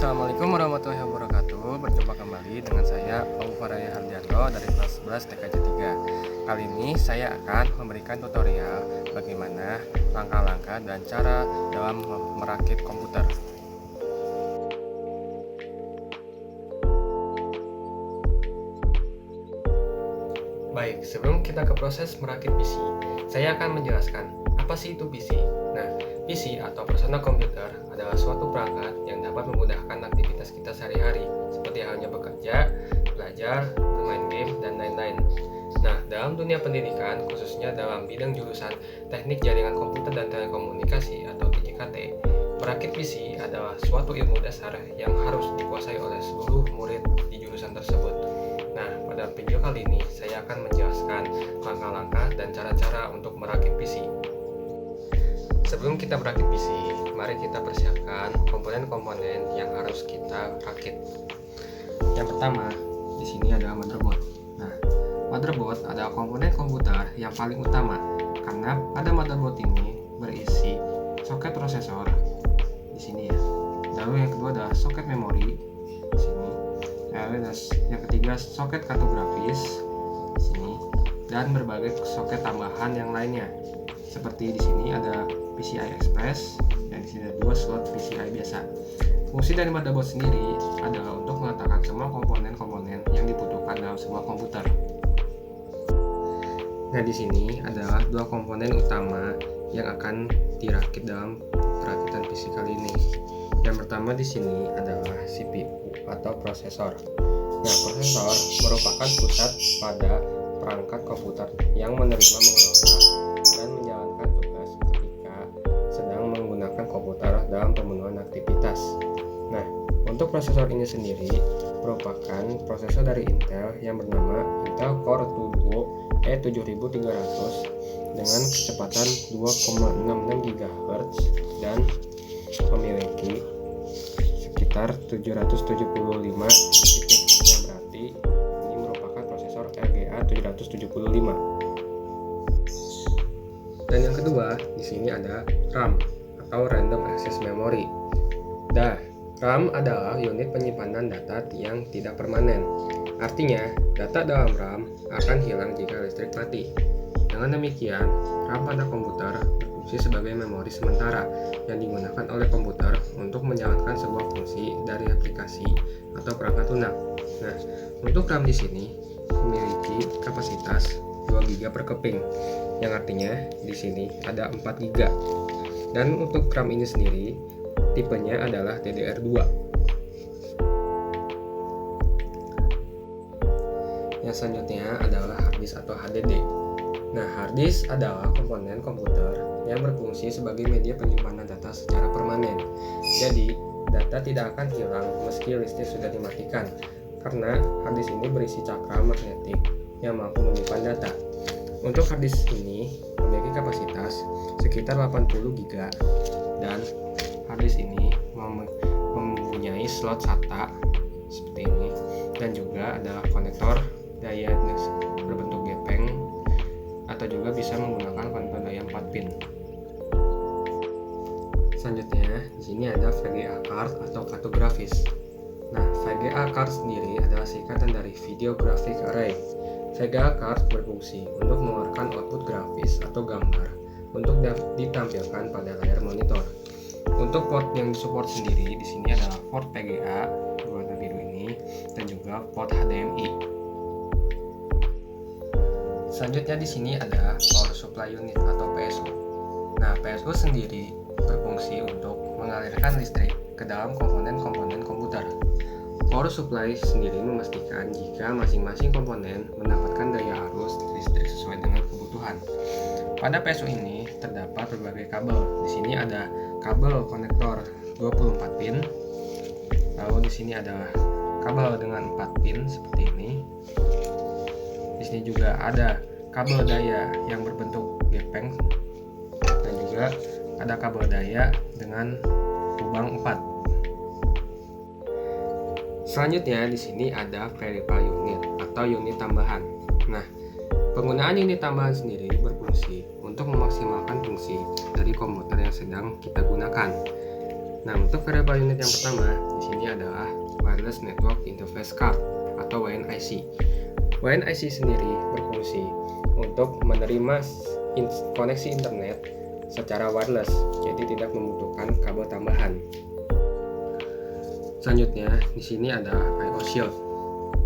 Assalamualaikum warahmatullahi wabarakatuh. Berjumpa kembali dengan saya Aufa Raya Hardianto dari kelas 11 TKJ 3. Kali ini saya akan memberikan tutorial bagaimana langkah-langkah dan cara dalam merakit komputer. Baik, sebelum kita ke proses merakit PC, saya akan menjelaskan apa sih itu PC. Nah, PC atau personal computer adalah suatu perangkat yang dapat memudahkan aktivitas kita sehari-hari, seperti halnya bekerja, belajar, bermain game, dan lain-lain. Nah, dalam dunia pendidikan, khususnya dalam bidang jurusan Teknik Jaringan Komputer dan Telekomunikasi atau TJKT, merakit PC adalah suatu ilmu dasar yang harus dikuasai oleh seluruh murid di jurusan tersebut. Nah, pada video kali ini saya akan menjelaskan langkah-langkah dan cara-cara untuk merakit PC. Sebelum kita merakit PC, mari kita persiapkan komponen-komponen yang harus kita rakit. Yang pertama, di sini adalah motherboard. Nah, motherboard adalah komponen komputer yang paling utama karena pada motherboard ini berisi soket prosesor di sini ya. Lalu yang kedua adalah soket memori di sini. Lalu yang ketiga soket kartu grafis di sini dan berbagai soket tambahan yang lainnya. Seperti di sini ada PCI Express dan di sini ada 2 slot PCI biasa. Fungsi dari motherboard sendiri adalah untuk meletakkan semua komponen-komponen yang dibutuhkan dalam sebuah komputer. Nah, di sini adalah 2 komponen utama yang akan dirakit dalam perakitan PC kali ini. Yang pertama di sini adalah CPU atau prosesor. Nah, prosesor merupakan pusat pada perangkat komputer yang menerima, mengelola, dan menjalankan tugas ketika sedang menggunakan komputer dalam pemenuhan aktivitas. Nah, untuk prosesor ini sendiri merupakan prosesor dari Intel yang bernama Intel Core Duo E7300 dengan kecepatan 2,66 GHz dan memiliki sekitar 775 titik, yang berarti ini merupakan prosesor RGA 775. Dan yang kedua, di sini ada RAM atau Random Access Memory. Nah, RAM adalah unit penyimpanan data yang tidak permanen. Artinya, data dalam RAM akan hilang jika listrik mati. Dengan demikian, RAM pada komputer berfungsi sebagai memori sementara yang digunakan oleh komputer untuk menjalankan sebuah fungsi dari aplikasi atau perangkat lunak. Nah, untuk RAM di sini memiliki kapasitas 2 GB per keping, yang artinya di sini ada 4 GB. Dan untuk RAM ini sendiri tipenya adalah DDR2. Yang selanjutnya adalah harddisk atau HDD. Nah, harddisk adalah komponen komputer yang berfungsi sebagai media penyimpanan data secara permanen. Jadi, data tidak akan hilang meski listrik sudah dimatikan, karena harddisk ini berisi cakram magnetik yang mampu menyimpan data. Untuk harddisk ini memiliki kapasitas sekitar 80 GB dan harddisk ini mempunyai slot SATA seperti ini, dan juga ada konektor daya berbentuk gepeng atau juga bisa menggunakan konektor daya 4 pin. Selanjutnya, di sini ada VGA card atau kartu grafis. Nah, VGA card sendiri adalah singkatan dari Video Graphic Array. VGA card berfungsi untuk mengeluarkan output grafis atau gambar untuk ditampilkan pada layar monitor. Untuk port yang disupport sendiri di sini adalah port VGA berwarna biru ini dan juga port HDMI. Selanjutnya di sini ada Power Supply Unit atau PSU. Nah, PSU sendiri berfungsi untuk mengalirkan listrik ke dalam komponen-komponen komputer. Power Supply sendiri memastikan jika masing-masing komponen mendapatkan daya arus listrik sesuai dengan kebutuhan. Pada PSU ini terdapat berbagai kabel. Di sini ada kabel konektor 24 pin. Lalu di sini ada kabel dengan 4 pin seperti ini. Di sini juga ada kabel daya yang berbentuk gepeng dan juga ada kabel daya dengan lubang 4. Selanjutnya di sini ada peripheral unit atau unit tambahan. Nah, penggunaan unit tambahan sendiri berfungsi untuk memaksimalkan fungsi dari komputer yang sedang kita gunakan. Nah, untuk variable unit yang pertama di sini adalah Wireless Network Interface Card atau WNIC. WNIC sendiri berfungsi untuk menerima koneksi internet secara wireless, jadi tidak membutuhkan kabel tambahan. Selanjutnya, di sini ada I/O Shield.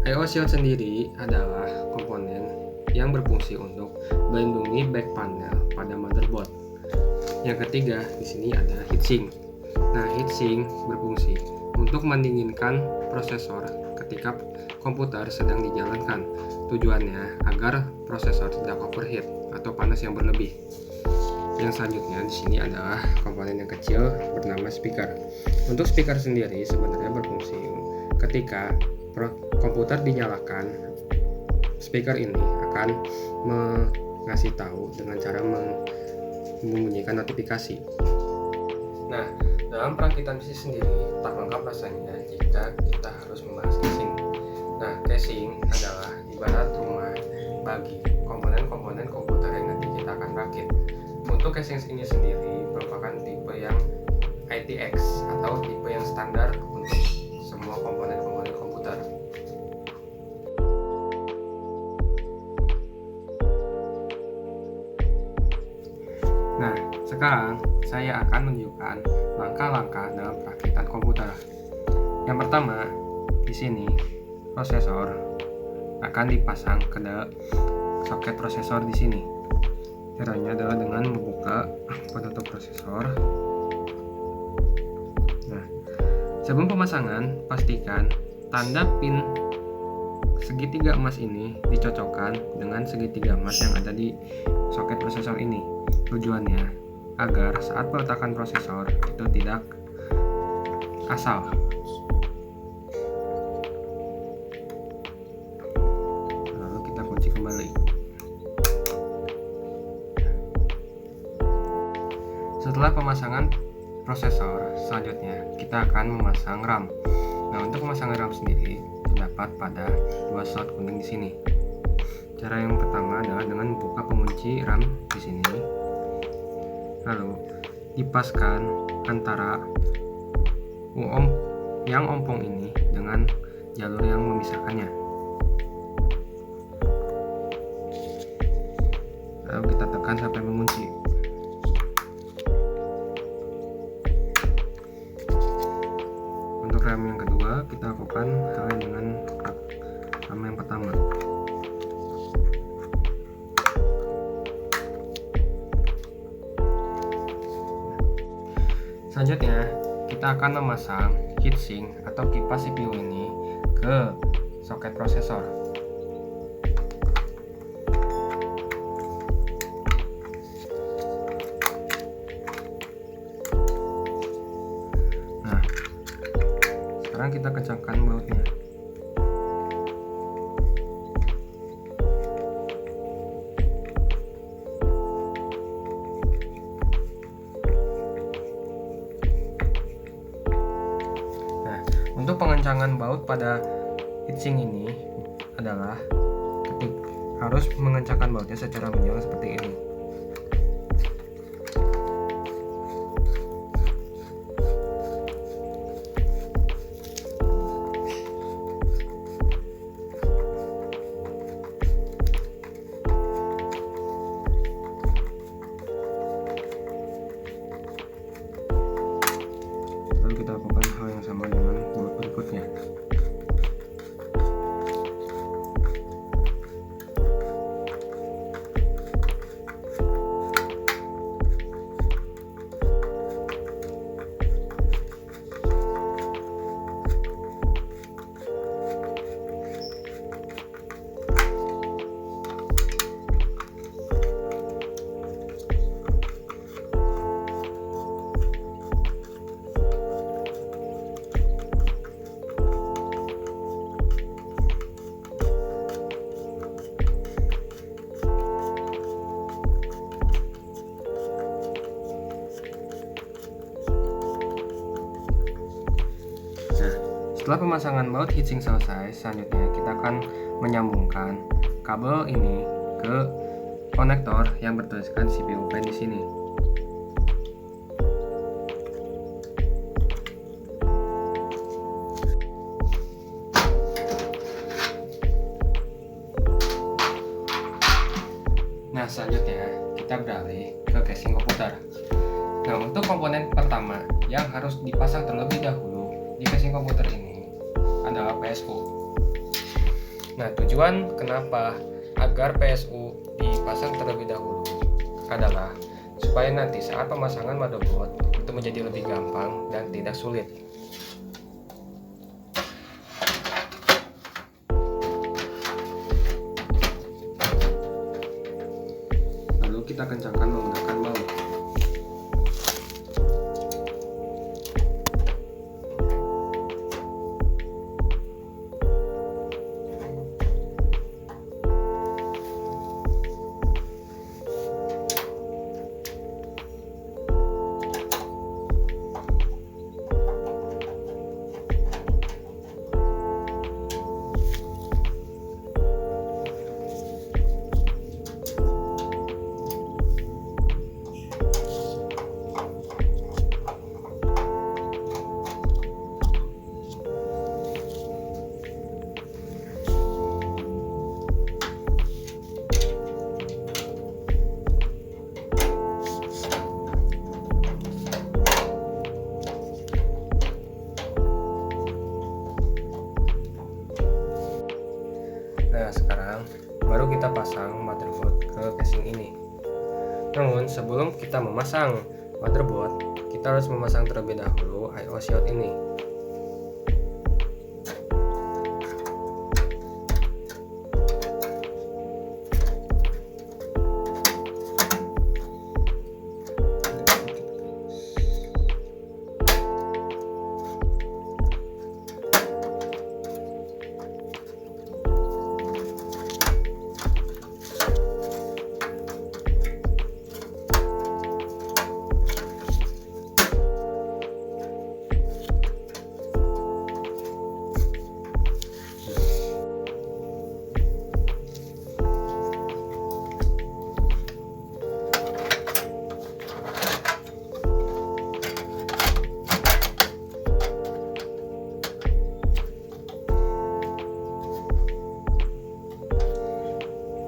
I/O Shield sendiri adalah komponen yang berfungsi untuk melindungi back panel pada motherboard. Yang ketiga, di sini ada heatsink. Nah, heatsink berfungsi untuk mendinginkan prosesor ketika komputer sedang dijalankan. Tujuannya agar prosesor tidak overheat atau panas yang berlebih. Yang selanjutnya di sini adalah komponen yang kecil bernama speaker. Untuk speaker sendiri sebenarnya berfungsi ketika komputer dinyalakan, speaker ini akan mengasih tahu dengan cara membunyikan notifikasi. Nah, dalam perakitan PC sendiri tak lengkap rasanya jika kita harus membahas casing. Nah, casing adalah ibarat rumah bagi komponen-komponen komputer yang nanti kita akan rakit. Untuk casing ini sendiri merupakan tipe yang ITX atau tipe yang standar untuk semua komponen-komponen komputer. Nah, sekarang saya akan menunjukkan langkah-langkah dalam perakitan komputer. Yang pertama, di sini prosesor akan dipasang ke soket prosesor di sini. Caranya adalah dengan membuka penutup prosesor. Nah, sebelum pemasangan, pastikan tanda pin segitiga emas ini dicocokkan dengan segitiga emas yang ada di soket prosesor ini. Tujuannya agar saat peletakan prosesor itu tidak asal. Lalu kita kunci kembali. Setelah pemasangan prosesor, selanjutnya kita akan memasang RAM. Nah, untuk memasang RAM sendiri terdapat pada dua slot kuning di sini. Cara yang pertama adalah dengan membuka pengunci RAM di sini, lalu dipaskan antara yang ompong ini dengan jalur yang memisahkannya. Lalu kita tekan sampai mengunci. Untuk RAM yang kedua, kita lakukan hal yang dengan RAM yang pertama. Selanjutnya, kita akan memasang heatsink atau kipas CPU ini ke soket prosesor. Nah, sekarang kita kencangkan bautnya. Untuk pengencangan baut pada heatsink ini adalah harus mengencangkan bautnya secara manual seperti ini. Lalu kita lakukan hal yang sama dengan baut berikutnya. Setelah pemasangan baut heatsink selesai, selanjutnya kita akan menyambungkan kabel ini ke konektor yang bertuliskan CPU pen di sini. selanjutnya kita beralih ke casing komputer. Nah, untuk komponen pertama yang harus dipasang terlebih dahulu di casing komputer ini adalah PSU. Nah, tujuan kenapa agar PSU dipasang terlebih dahulu adalah supaya nanti saat pemasangan motherboard itu menjadi lebih gampang dan tidak sulit. Lalu kita kencangkan menggunakan baut. Nah, sekarang baru kita pasang motherboard ke casing ini. Namun sebelum kita memasang motherboard, kita harus memasang terlebih dahulu I/O shield ini.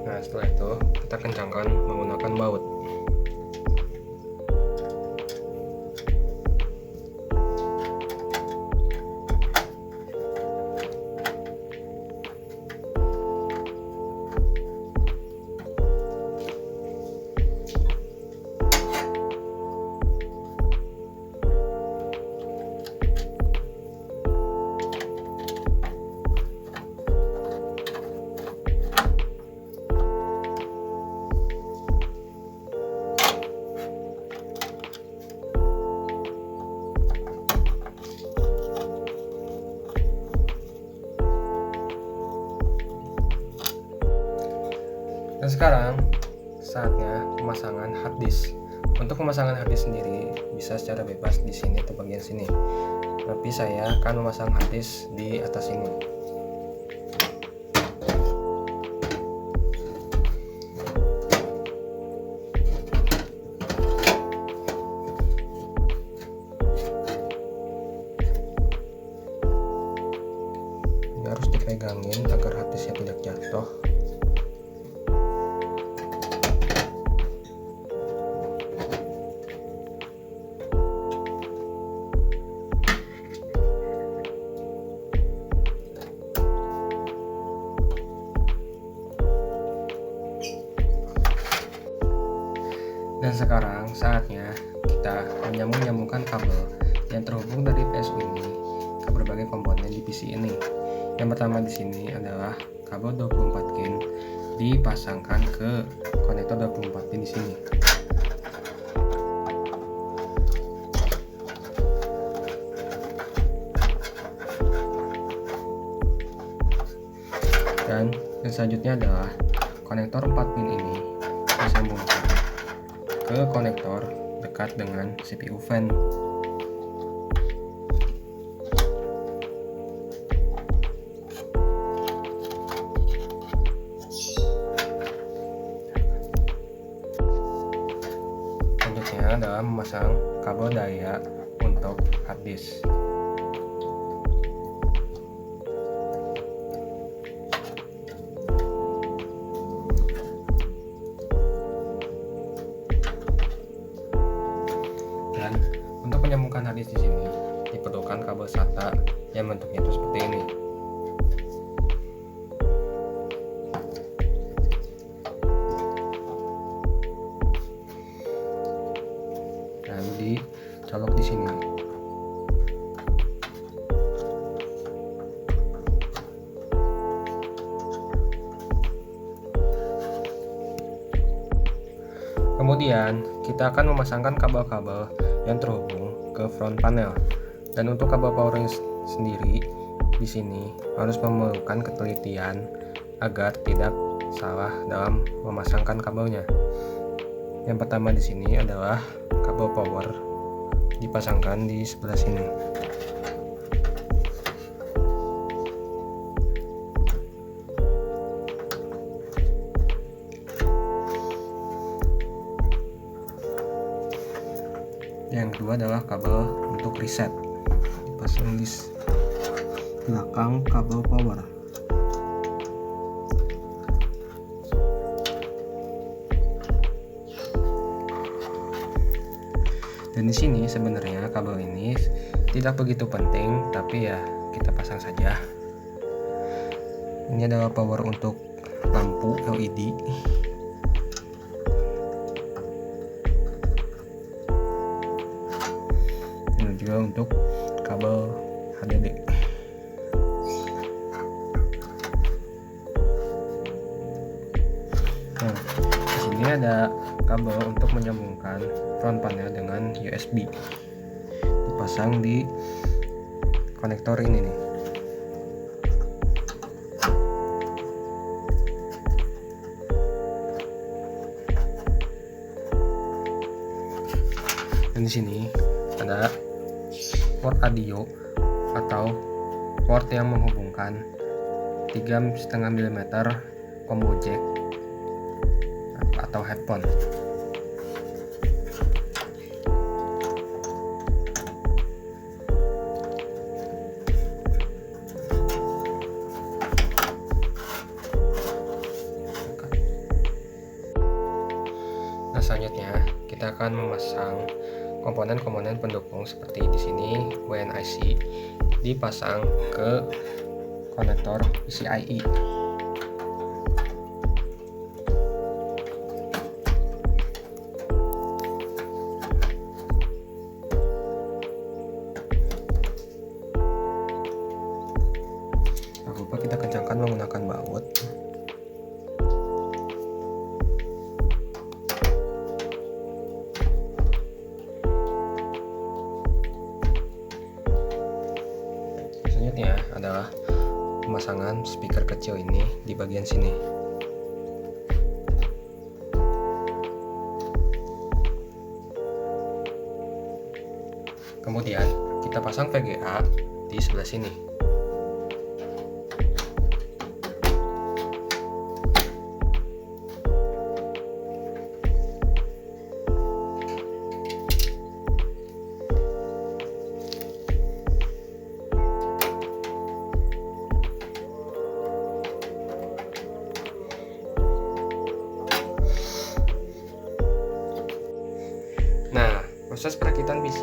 Nah, setelah itu kita kencangkan menggunakan baut. Dan sekarang saatnya pemasangan hard disk. Untuk pemasangan hard disk sendiri bisa secara bebas di sini atau bagian sini. Tapi saya akan memasang hard disk di atas ini. Ini harus dipegangin agar hard disknya tidak jatuh. Dan sekarang saatnya kita menyambung-nyambungkan kabel yang terhubung dari PSU ini ke berbagai komponen di PC ini. Yang pertama di sini adalah kabel 24 pin dipasangkan ke konektor 24 pin di sini. Dan yang selanjutnya adalah konektor 4 pin ini disambungkan ke konektor dekat dengan CPU fan. Selanjutnya adalah memasang kabel daya untuk hard disk. Kemudian untuk menyambungkan harddisk di sini diperlukan kabel SATA yang bentuknya itu seperti ini. Lalu dicolok di sini. Kemudian kita akan memasangkan kabel-kabel yang terhubung ke front panel. Dan untuk kabel power sendiri di sini harus memerlukan ketelitian agar tidak salah dalam memasangkan kabelnya. Yang pertama di sini adalah kabel power dipasangkan di sebelah sini. Yang kedua adalah kabel untuk reset, dipasang di belakang kabel power. Dan di sini sebenarnya kabel ini tidak begitu penting, tapi ya kita pasang saja. Ini adalah power untuk lampu LED. Dan juga untuk kabel HDD. Nah, di sini ada kabel untuk menyambungkan front panel dengan USB. Dipasang di konektor ini nih. Dan di sini ada port audio atau port yang menghubungkan 3,5 mm combo jack atau headphone. Nah, selanjutnya kita akan memasang komponen-komponen pendukung seperti di sini WNIC dipasang ke konektor PCIe. Tak lupa kita kencangkan menggunakan baut. Selanjutnya adalah pemasangan speaker kecil ini di bagian sini. Kemudian kita pasang VGA di sebelah sini. Nah, proses perakitan PC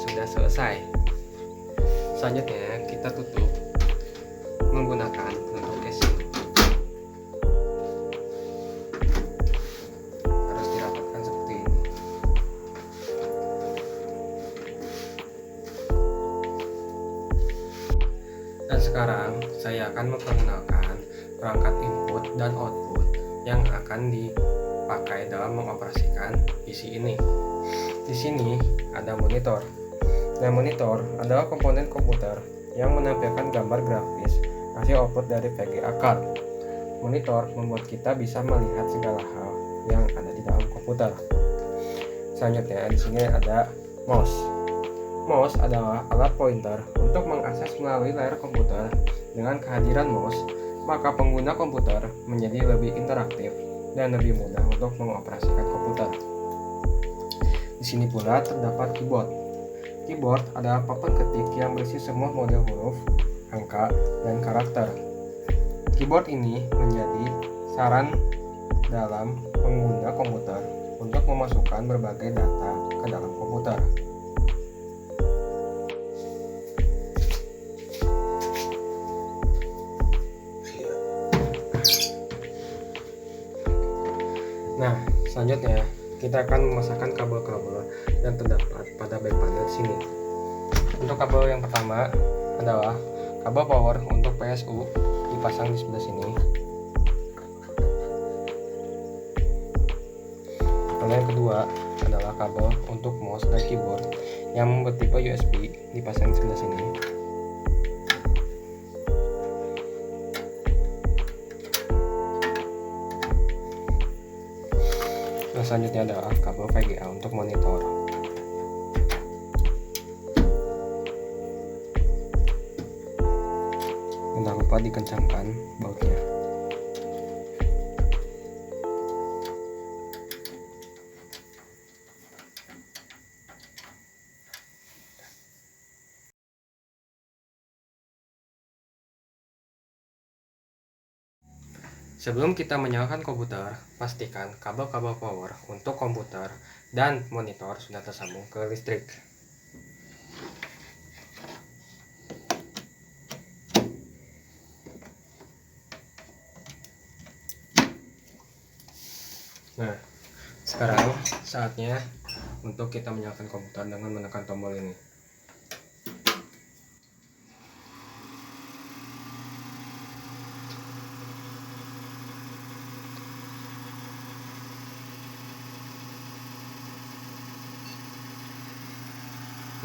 sudah selesai. Selanjutnya kita tutup menggunakan penutup casing. Harus dirapatkan seperti ini. Dan sekarang saya akan memperkenalkan perangkat input dan output yang akan dipakai dalam mengoperasikan PC ini. Di sini ada monitor. Nah, monitor adalah komponen komputer yang menampilkan gambar grafis hasil output dari VGA card. Monitor membuat kita bisa melihat segala hal yang ada di dalam komputer. Selanjutnya di sini ada mouse. Mouse adalah alat pointer untuk mengakses melalui layar komputer. Dengan kehadiran mouse, maka pengguna komputer menjadi lebih interaktif dan lebih mudah untuk mengoperasikan komputer. Di sini pula terdapat keyboard. Keyboard adalah papan ketik yang berisi semua model huruf, angka, dan karakter. Keyboard ini menjadi saran dalam pengguna komputer untuk memasukkan berbagai data ke dalam komputer. Selanjutnya, kita akan memasangkan kabel-kabel yang terdapat pada back panel sini. Untuk kabel yang pertama adalah kabel power untuk PSU, dipasang di sebelah sini. Lalu yang kedua adalah kabel untuk mouse dan keyboard yang bertipe USB, dipasang di sebelah sini. Dan selanjutnya adalah kabel VGA untuk monitor. Jangan lupa dikencangkan bautnya. Sebelum kita menyalakan komputer, pastikan kabel-kabel power untuk komputer dan monitor sudah tersambung ke listrik. Nah, sekarang saatnya untuk kita menyalakan komputer dengan menekan tombol ini.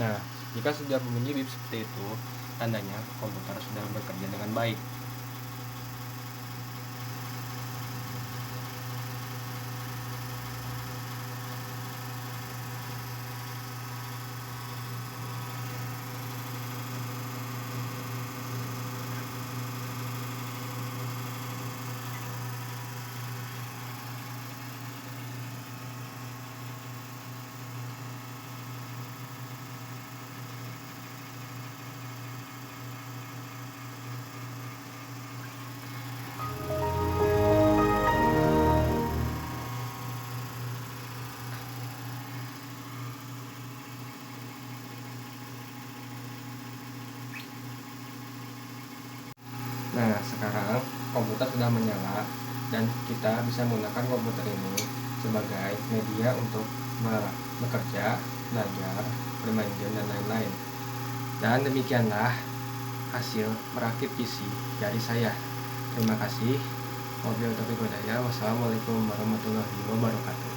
Nah, jika sudah bunyi bip seperti itu, tandanya komputer sudah bekerja dengan baik. Nah, sekarang komputer sudah menyala dan kita bisa menggunakan komputer ini sebagai media untuk bekerja, belajar, bermain game, dan lain-lain. Dan demikianlah hasil merakit PC dari saya. Terima kasih. Wabillahi taufiq wal hidayah. Wassalamualaikum warahmatullahi wabarakatuh.